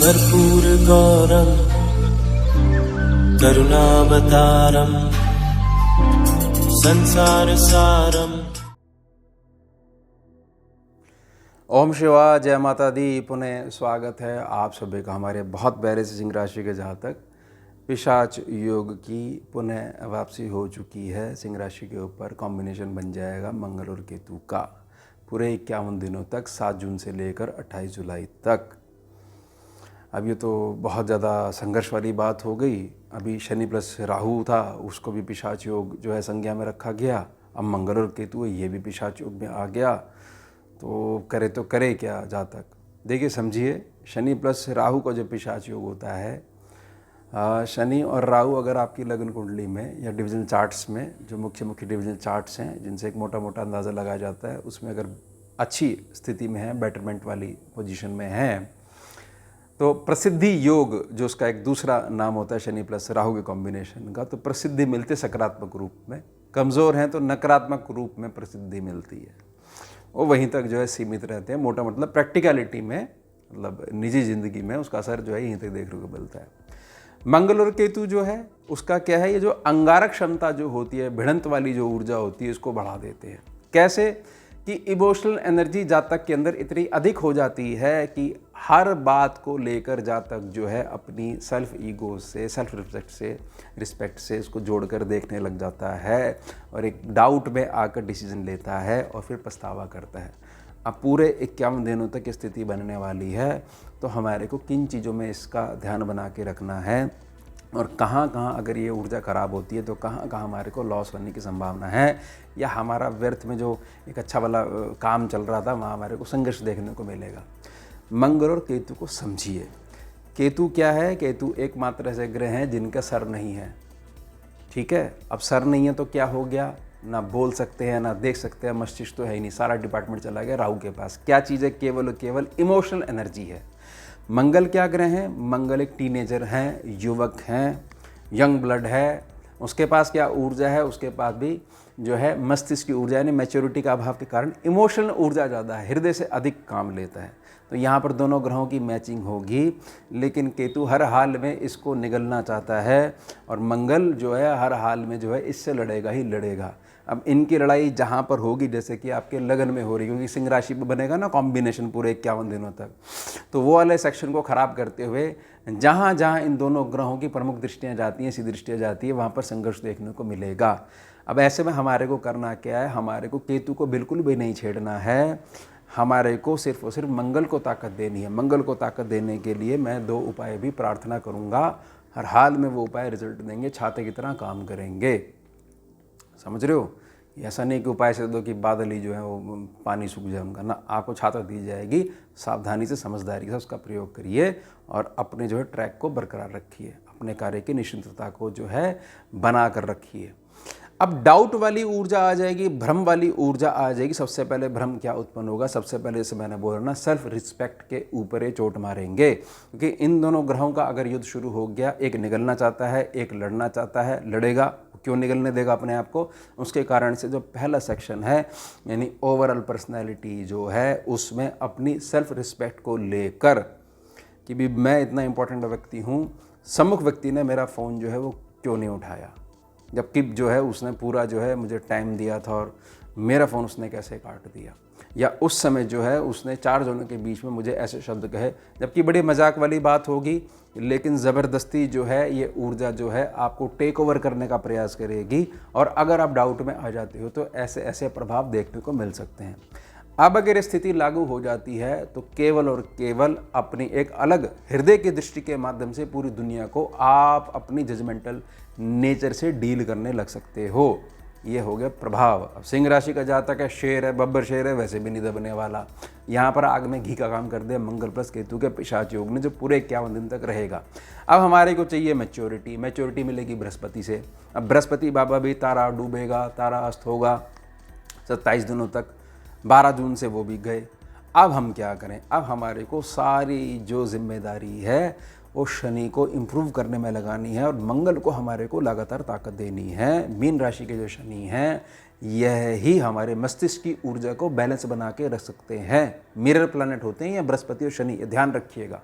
कर्पूरगौरं करुणावतारं संसारसारम्। ओम शिवा, जय माता दी। पुनः स्वागत है आप सभी का हमारे बहुत प्यारे से सिंह राशि के जातक पिशाच योग की पुनः वापसी हो चुकी है। सिंह राशि के ऊपर कॉम्बिनेशन बन जाएगा मंगल और केतु का पूरे 51 दिनों तक, 7 जून से लेकर 28 जुलाई तक। अब ये तो बहुत ज़्यादा संघर्ष वाली बात हो गई। अभी शनि प्लस राहु था, उसको भी पिशाच योग जो है संज्ञा में रखा गया। अब मंगल और केतु है, ये भी पिशाच योग में आ गया। तो करे क्या जातक। देखिए समझिए, शनि प्लस राहु का जो पिशाच योग होता है, शनि और राहु अगर आपकी लग्न कुंडली में या डिविजनल चार्ट्स में, जो मुख्य डिविजनल चार्ट्स हैं जिनसे एक मोटा अंदाज़ा लगाया जाता है, उसमें अगर अच्छी स्थिति में है, बेटरमेंट वाली पोजीशन में है, तो प्रसिद्धि योग जो उसका एक दूसरा नाम होता है शनि प्लस राहु के कॉम्बिनेशन का, तो प्रसिद्धि मिलती है सकारात्मक रूप में। कमज़ोर हैं तो नकारात्मक रूप में प्रसिद्धि मिलती है। वो वहीं तक जो है सीमित रहते हैं। मोटा मतलब प्रैक्टिकलिटी में, मतलब निजी ज़िंदगी में उसका असर जो है यहीं तक देखने को मिलता है। मंगल और केतु जो है उसका क्या है, ये जो अंगारक क्षमता जो होती है, भिड़ंत वाली जो ऊर्जा होती है, इसको बढ़ा देते हैं। कैसे कि इमोशनल एनर्जी जातक के अंदर इतनी अधिक हो जाती है कि हर बात को लेकर जातक जो है अपनी सेल्फ ईगो से, सेल्फ रिस्पेक्ट से इसको जोड़कर देखने लग जाता है और एक डाउट में आकर डिसीजन लेता है और फिर पछतावा करता है। अब पूरे 51 दिनों तक स्थिति बनने वाली है, तो हमारे को किन चीज़ों में इसका ध्यान बना के रखना है और कहाँ कहाँ अगर ये ऊर्जा ख़राब होती है तो कहाँ कहाँ हमारे को लॉस होने की संभावना है, या हमारा व्यर्थ में जो एक अच्छा वाला काम चल रहा था वहाँ हमारे को संघर्ष देखने को मिलेगा। मंगल और केतु को समझिए। केतु क्या है? केतु एकमात्र ऐसे ग्रह हैं जिनका सर नहीं है। ठीक है, अब सर नहीं है तो क्या हो गया? ना बोल सकते हैं, ना देख सकते हैं, मस्तिष्क तो है ही नहीं, सारा डिपार्टमेंट चला गया राहु के पास। क्या चीज़ है? केवल और केवल इमोशनल एनर्जी है। मंगल क्या ग्रह हैं? मंगल एक टीनेजर हैं, युवक हैं, यंग ब्लड है। उसके पास क्या ऊर्जा है? उसके पास भी जो है मस्तिष्क की ऊर्जा, यानी मैच्योरिटी का अभाव के कारण इमोशनल ऊर्जा ज़्यादा है, हृदय से अधिक काम लेता है। तो यहाँ पर दोनों ग्रहों की मैचिंग होगी, लेकिन केतु हर हाल में इसको निगलना चाहता है और मंगल जो है हर हाल में जो है इससे लड़ेगा ही लड़ेगा। अब इनकी लड़ाई जहाँ पर होगी, जैसे कि आपके लगन में हो रही, क्योंकि सिंह राशि में बनेगा ना कॉम्बिनेशन पूरे 51 दिनों तक, तो वो वाले सेक्शन को ख़राब करते हुए जहाँ जहाँ इन दोनों ग्रहों की प्रमुख दृष्टियाँ जाती हैं, सीधी दृष्टियाँ जाती है, वहाँ पर संघर्ष देखने को मिलेगा। अब ऐसे में हमारे को करना क्या है? हमारे को केतु को बिल्कुल भी नहीं छेड़ना है। हमारे को सिर्फ और सिर्फ मंगल को ताकत देनी है। मंगल को ताकत देने के लिए मैं 2 उपाय भी प्रार्थना करूँगा। हर हाल में वो उपाय रिजल्ट देंगे, छाते की तरह काम करेंगे। समझ रहे हो? ऐसा नहीं कि उपाय से दो कि बादल ही जो है वो पानी सूख जाए उनका ना, आपको छाता दी जाएगी। सावधानी से, समझदारी से उसका प्रयोग करिए और अपने जो है ट्रैक को बरकरार रखिए, अपने कार्य की निश्चिंतता को जो है बना कर रखिए। अब डाउट वाली ऊर्जा आ जाएगी, भ्रम वाली ऊर्जा आ जाएगी। सबसे पहले भ्रम क्या उत्पन्न होगा? सबसे पहले जैसे मैंने बोला ना, सेल्फ रिस्पेक्ट के ऊपर ये चोट मारेंगे, क्योंकि इन दोनों ग्रहों का अगर युद्ध शुरू हो गया, एक निगलना चाहता है, एक लड़ना चाहता है, लड़ेगा। क्यों निगलने देगा अपने आप को? उसके कारण से जो पहला सेक्शन है, यानी ओवरऑल पर्सनैलिटी जो है, उसमें अपनी सेल्फ रिस्पेक्ट को लेकर कि भी मैं इतना इंपॉर्टेंट व्यक्ति हूँ, सम्मुख व्यक्ति ने मेरा फ़ोन जो है वो क्यों नहीं उठाया, जबकि जो है उसने पूरा जो है मुझे टाइम दिया था और मेरा फ़ोन उसने कैसे काट दिया, या उस समय जो है उसने 4 जनों के बीच में मुझे ऐसे शब्द कहे, जबकि बड़ी मजाक वाली बात होगी, लेकिन ज़बरदस्ती जो है ये ऊर्जा जो है आपको टेक ओवर करने का प्रयास करेगी। और अगर आप डाउट में आ जाते हो तो ऐसे ऐसे प्रभाव देखने को मिल सकते हैं। अब अगर स्थिति लागू हो जाती है तो केवल और केवल अपनी एक अलग हृदय की दृष्टि के माध्यम से पूरी दुनिया को आप अपनी जजमेंटल नेचर से डील करने लग सकते हो। ये हो गया प्रभाव। अब सिंह राशि का जातक है, शेर है, बब्बर शेर है, वैसे भी नहीं दबने वाला। यहाँ पर आग में घी का काम कर दिया मंगल प्लस केतु के पिशाच योग ने, जो पूरे 51 दिन तक रहेगा। अब हमारे को चाहिए मैच्योरिटी मिलेगी बृहस्पति से। अब बृहस्पति बाबा भी, तारा डूबेगा, तारा अस्त होगा 27 दिनों तक, 12 जून से वो भी गए। अब हम क्या करें? अब हमारे को सारी जो जिम्मेदारी है वो शनि को इम्प्रूव करने में लगानी है और मंगल को हमारे को लगातार ताकत देनी है। मीन राशि के जो शनि हैं, यह ही हमारे मस्तिष्क की ऊर्जा को बैलेंस बना के रख सकते हैं। मिरर प्लैनेट होते हैं या बृहस्पति और शनि, ये ध्यान रखिएगा।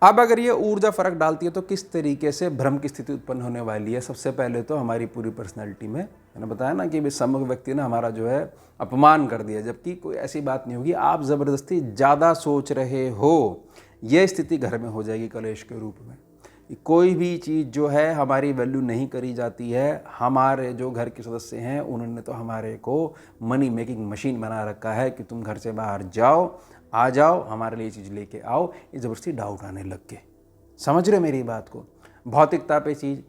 अब अगर ये ऊर्जा फर्क डालती है तो किस तरीके से भ्रम की स्थिति उत्पन्न होने वाली है। सबसे पहले तो हमारी पूरी पर्सनैलिटी में, मैंने बताया ना कि सम्मुख व्यक्ति ने हमारा जो है अपमान कर दिया, जबकि कोई ऐसी बात नहीं होगी। आप ज़बरदस्ती ज़्यादा सोच रहे हो, ये स्थिति घर में हो जाएगी कलेश के रूप में। कोई भी चीज़ जो है हमारी वैल्यू नहीं करी जाती है। हमारे जो घर के सदस्य हैं उन्होंने तो हमारे को मनी मेकिंग मशीन बना रखा है कि तुम घर से बाहर जाओ, आ जाओ, हमारे लिए चीज़ लेके आओ। ये ज़बरदस्ती डाउट आने लग के, समझ रहे हो मेरी बात को। भौतिकता पे चीज़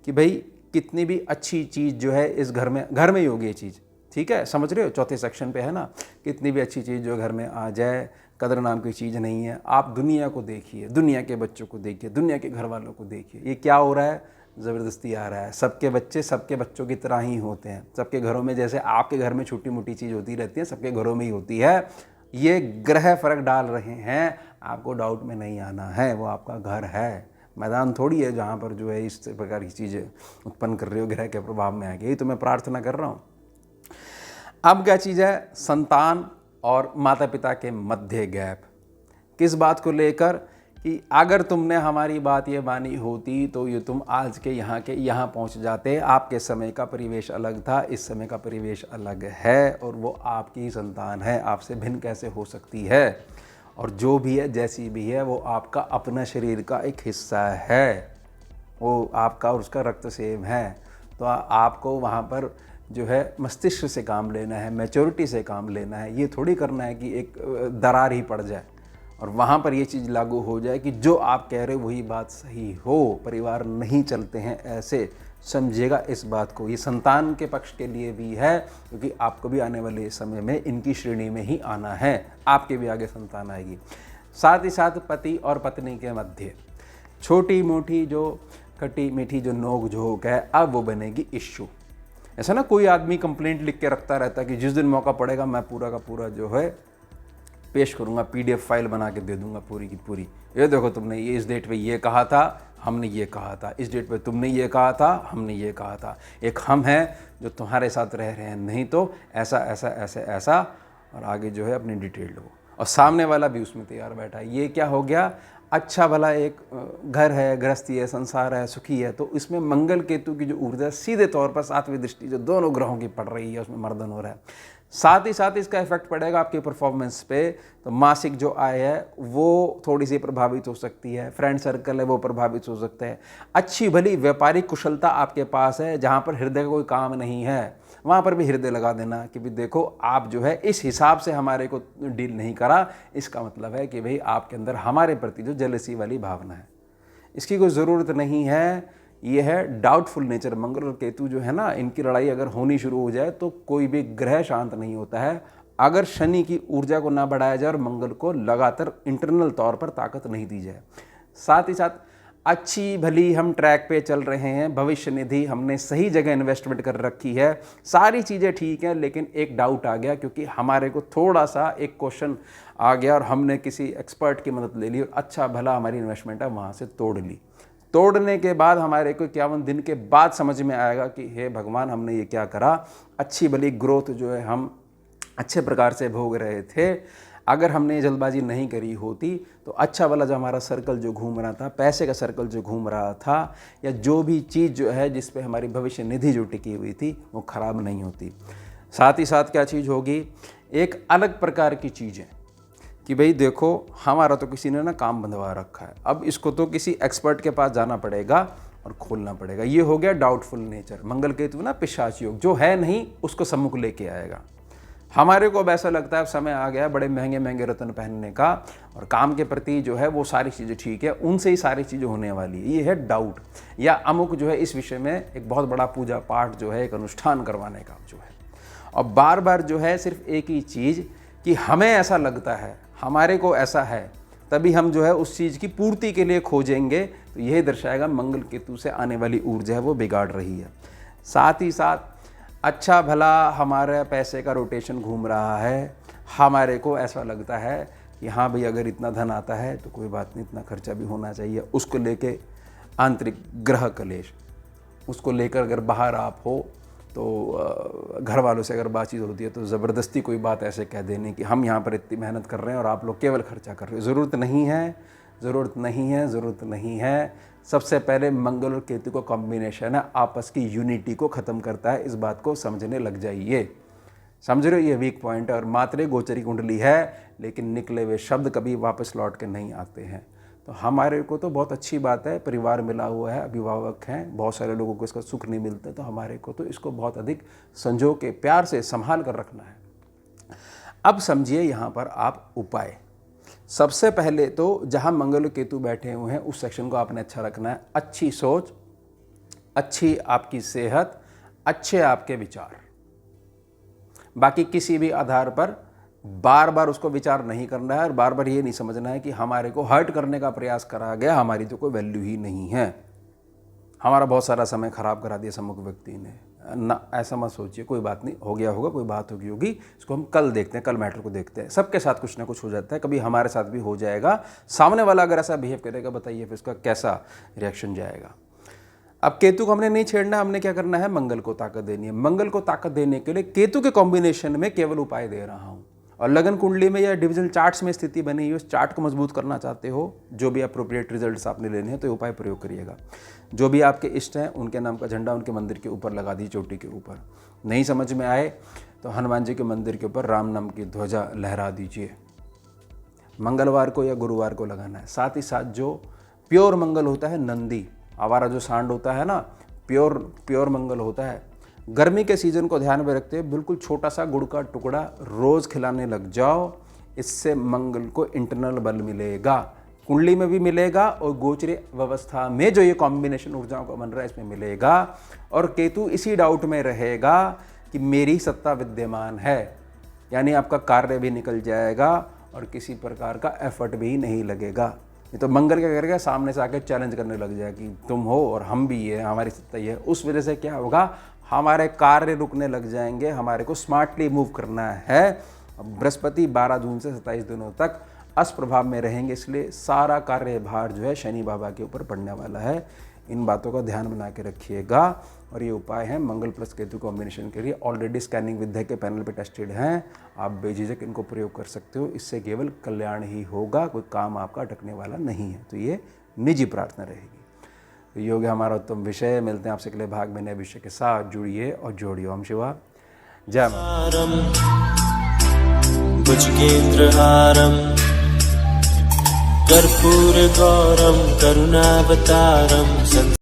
कि भाई कितनी भी अच्छी चीज़ जो है इस घर में ही होगी ये चीज़, ठीक है, समझ रहे हो। चौथे सेक्शन पे है ना, कितनी भी अच्छी चीज़ जो घर में आ जाए, कदर नाम की चीज़ नहीं है। आप दुनिया को देखिए, दुनिया के बच्चों को देखिए, दुनिया के घर वालों को देखिए, ये क्या हो रहा है, ज़बरदस्ती आ रहा है। सबके बच्चे सबके बच्चों की तरह ही होते हैं। सबके घरों में जैसे आपके घर में छोटी मोटी चीज़ होती रहती है, सबके घरों में ही होती है। ये ग्रह फर्क डाल रहे हैं, आपको डाउट में नहीं आना है। वो आपका घर है, मैदान थोड़ी है जहाँ पर जो है इस प्रकार की चीज़ें उत्पन्न कर रही हो ग्रह के प्रभाव में आके। यही तो मैं प्रार्थना कर रहा हूँ। अब क्या चीज़ है, संतान और माता पिता के मध्य गैप। किस बात को लेकर कि अगर तुमने हमारी बात ये मानी होती तो ये तुम आज के यहाँ पहुँच जाते। आपके समय का परिवेश अलग था, इस समय का परिवेश अलग है, और वो आपकी संतान है, आपसे भिन्न कैसे हो सकती है। और जो भी है, जैसी भी है, वो आपका अपना शरीर का एक हिस्सा है, वो आपका और उसका रक्त सेम है। तो आपको वहाँ पर जो है मस्तिष्क से काम लेना है, मैच्योरिटी से काम लेना है। ये थोड़ी करना है कि एक दरार ही पड़ जाए और वहाँ पर ये चीज़ लागू हो जाए कि जो आप कह रहे हो वही बात सही हो। परिवार नहीं चलते हैं ऐसे, समझिएगा इस बात को। ये संतान के पक्ष के लिए भी है, क्योंकि आपको भी आने वाले समय में इनकी श्रेणी में ही आना है, आपके भी आगे संतान आएगी। साथ ही साथ पति और पत्नी के मध्य छोटी मोटी जो खट्टी मीठी जो नोक झोंक है, अब वो बनेगी इश्यू। ऐसा ना कोई आदमी कंप्लेंट लिख के रखता रहता कि जिस दिन मौका पड़ेगा मैं पूरा का पूरा जो है पेश करूंगा, पीडीएफ फाइल बना के दे दूंगा पूरी की पूरी। ये देखो तुमने ये इस डेट पे ये कहा था, हमने ये कहा था, इस डेट पे तुमने ये कहा था, हमने ये कहा था। एक हम हैं जो तुम्हारे साथ रह रहे हैं, नहीं तो ऐसा ऐसा ऐसा ऐसा, और आगे जो है अपनी डिटेल लो। और सामने वाला भी उसमें तैयार बैठा है। ये क्या हो गया, अच्छा भला एक घर है, गृहस्थी है, संसार है, सुखी है, तो इसमें मंगल केतु की जो ऊर्जा सीधे तौर पर सातवीं दृष्टि जो दोनों ग्रहों की पड़ रही है, उसमें मर्दन हो रहा है। साथ ही साथ इसका इफेक्ट पड़ेगा आपकी परफॉर्मेंस पे। तो मासिक जो आय है वो थोड़ी सी प्रभावित हो सकती है, फ्रेंड सर्कल है वो प्रभावित हो सकता है। अच्छी भली व्यापारिक कुशलता आपके पास है, जहाँ पर हृदय का कोई काम नहीं है वहाँ पर भी हृदय लगा देना कि भाई देखो आप जो है इस हिसाब से हमारे को डील नहीं करा, इसका मतलब है कि भाई आपके अंदर हमारे प्रति जो जेलसी वाली भावना है, इसकी कोई ज़रूरत नहीं है। ये है डाउटफुल नेचर। मंगल और केतु जो है ना, इनकी लड़ाई अगर होनी शुरू हो जाए तो कोई भी ग्रह शांत नहीं होता है, अगर शनि की ऊर्जा को ना बढ़ाया जाए और मंगल को लगातार इंटरनल तौर पर ताकत नहीं दी जाए। साथ ही साथ अच्छी भली हम ट्रैक पे चल रहे हैं, भविष्य निधि हमने सही जगह इन्वेस्टमेंट कर रखी है, सारी चीज़ें ठीक हैं, लेकिन एक डाउट आ गया क्योंकि हमारे को थोड़ा सा एक क्वेश्चन आ गया और हमने किसी एक्सपर्ट की मदद ले ली और अच्छा भला हमारी इन्वेस्टमेंट है वहाँ से तोड़ ली। तोड़ने के बाद हमारे को 51 दिन के बाद समझ में आएगा कि हे भगवान हमने ये क्या करा। अच्छी भली ग्रोथ जो है हम अच्छे प्रकार से भोग रहे थे, अगर हमने ये जल्दबाजी नहीं करी होती तो अच्छा वाला जो हमारा सर्कल जो घूम रहा था, पैसे का सर्कल जो घूम रहा था, या जो भी चीज़ जो है जिस पे हमारी भविष्य निधि जो टिकी हुई थी वो ख़राब नहीं होती। साथ ही साथ क्या चीज़ होगी, एक अलग प्रकार की चीज़ें कि भाई देखो हमारा तो किसी ने ना काम बंधवा रखा है, अब इसको तो किसी एक्सपर्ट के पास जाना पड़ेगा और खोलना पड़ेगा। ये हो गया डाउटफुल नेचर। मंगल केतु ना पिशाच योग, जो है नहीं उसको सम्मुख लेके आएगा। हमारे को अब ऐसा लगता है अब समय आ गया बड़े महंगे महंगे रत्न पहनने का, और काम के प्रति जो है वो सारी चीज़ें ठीक है, उनसे ही सारी चीज़ें होने वाली है। ये है डाउट, या अमुक जो है इस विषय में एक बहुत बड़ा पूजा पाठ जो है एक अनुष्ठान करवाने का जो है, और बार बार जो है सिर्फ एक ही चीज़ कि हमें ऐसा लगता है, हमारे को ऐसा है, तभी हम जो है उस चीज़ की पूर्ति के लिए खोजेंगे। तो यही दर्शाएगा मंगल केतु से आने वाली ऊर्जा है वो बिगाड़ रही है। साथ ही साथ अच्छा भला हमारे पैसे का रोटेशन घूम रहा है, हमारे को ऐसा लगता है कि हाँ भाई अगर इतना धन आता है तो कोई बात नहीं, इतना खर्चा भी होना चाहिए। उसको लेके आंतरिक ग्रह कलेश, उसको लेकर अगर बाहर आप हो तो घर वालों से अगर बातचीत होती है तो ज़बरदस्ती कोई बात ऐसे कह देने कि हम यहाँ पर इतनी मेहनत कर रहे हैं और आप लोग केवल खर्चा कर रहे हो, ज़रूरत नहीं है। ज़रूरत नहीं है, ज़रूरत नहीं है। सबसे पहले मंगल और केतु का कॉम्बिनेशन है, आपस की यूनिटी को ख़त्म करता है। इस बात को समझने लग जाइए। समझ रहे हो, ये वीक पॉइंट है। और मात्रे गोचरी कुंडली है, लेकिन निकले हुए शब्द कभी वापस लौट के नहीं आते हैं। तो हमारे को तो बहुत अच्छी बात है, परिवार मिला हुआ है, अभिभावक हैं, बहुत सारे लोगों को इसका सुख नहीं मिलता, तो हमारे को तो इसको बहुत अधिक संजो के प्यार से संभाल कर रखना है। अब समझिए यहाँ पर आप उपाय। सबसे पहले तो जहाँ मंगल और केतु बैठे हुए हैं उस सेक्शन को आपने अच्छा रखना है। अच्छी सोच, अच्छी आपकी सेहत, अच्छे आपके विचार। बाकी किसी भी आधार पर बार बार उसको विचार नहीं करना है और बार बार ये नहीं समझना है कि हमारे को हर्ट करने का प्रयास करा गया, हमारी तो कोई वैल्यू ही नहीं है, हमारा बहुत सारा समय खराब करा दिया सम्मुख व्यक्ति ने ना। ऐसा मत सोचिए, कोई बात नहीं, हो गया होगा, कोई बात होगी, इसको हम कल देखते हैं, कल मैटर को देखते हैं। सबके साथ कुछ ना कुछ हो जाता है, कभी हमारे साथ भी हो जाएगा। सामने वाला अगर ऐसा बिहेव करेगा, बताइए फिर उसका कैसा रिएक्शन जाएगा। अब केतु को हमने नहीं छेड़ना, हमने क्या करना है, मंगल को ताकत देनी है। मंगल को ताकत देने के लिए केतु के कॉम्बिनेशन में केवल उपाय दे रहा हूँ। और लगन कुंडली में या डिविजनल चार्ट्स में स्थिति बनी हुई, उस चार्ट को मजबूत करना चाहते हो, जो भी अप्रोप्रिएट रिजल्ट्स आपने लेने हैं, तो ये उपाय प्रयोग करिएगा। जो भी आपके इष्ट हैं उनके नाम का झंडा उनके मंदिर के ऊपर लगा दीजिए, चोटी के ऊपर। नहीं समझ में आए तो हनुमान जी के मंदिर के ऊपर राम नाम की ध्वजा लहरा दीजिए। मंगलवार को या गुरुवार को लगाना है। साथ ही साथ जो प्योर मंगल होता है, नंदी आवारा जो सांड होता है ना, प्योर मंगल होता है। गर्मी के सीजन को ध्यान में रखते हुए बिल्कुल छोटा सा गुड़ का टुकड़ा रोज़ खिलाने लग जाओ। इससे मंगल को इंटरनल बल मिलेगा, कुंडली में भी मिलेगा और गोचरी व्यवस्था में जो ये कॉम्बिनेशन ऊर्जाओं का बन रहा है इसमें मिलेगा। और केतु इसी डाउट में रहेगा कि मेरी सत्ता विद्यमान है, यानी आपका कार्य भी निकल जाएगा और किसी प्रकार का एफर्ट भी नहीं लगेगा। ये तो मंगल क्या करेगा, सामने से आकर चैलेंज करने लग जाएगा कि तुम हो और हम भी है, हमारी सत्ता ही है। उस वजह से क्या होगा, हमारे कार्य रुकने लग जाएंगे, हमारे को स्मार्टली मूव करना है। बृहस्पति 12 जून से 27 दिनों तक अस प्रभाव में रहेंगे, इसलिए सारा कार्यभार जो है शनि बाबा के ऊपर पड़ने वाला है। इन बातों का ध्यान बना के रखिएगा। और ये उपाय हैं मंगल प्लस केतु कॉम्बिनेशन के लिए ऑलरेडी स्कैनिंग विद्या के पैनल पे टेस्टेड हैं। आप बेझिझक इनको प्रयोग कर सकते हो, इससे केवल कल्याण ही होगा, कोई काम आपका अटकने वाला नहीं है। तो ये निजी प्रार्थना रहेगी। तो योग है हमारा उत्तम विषय। मिलते हैं आपसे अगले भाग में नए विषय के साथ। जुड़िए और जोड़िए। ओम शिवा जय माता। भुजगेन्द्रहारं कर्पूरगौरं करुणावतारं